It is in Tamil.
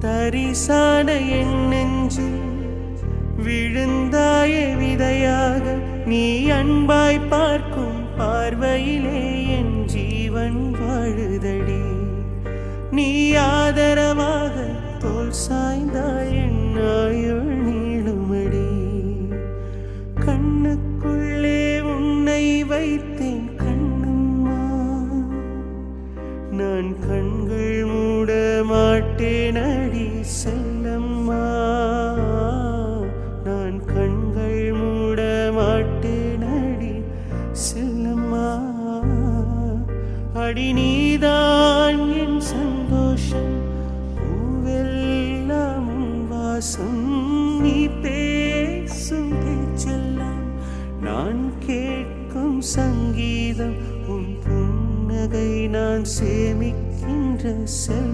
தரிசான என் நெஞ்சில் விழுந்தாய விதையாக நீ அன்பாய் பார்க்கும் பார்வையிலே என் ஜீவன் வாழுதடி. நீ ஆதரவாக தோல் சாய்ந்தாய் என் ஆயுள் நீளுமடி. கண்ணுக்குள்ளே உன்னை வைத்தேன் கண்ணம்மா, நான் கண்கள் மூட மாட்டேன் அடி செல்லம்மா, நான் கண்கள் மூட மாட்டேன் அடி செல்லம்மா. அடி நீதான் என் சந்தோஷம், பூவெல்லாம் உன் வாசம், நீ பேசும் பேச்செல்லாம் நான் கேட்கும் சங்கீதம், உன் புன்னகை நான் சேமிக்கின்ற செல்வம்.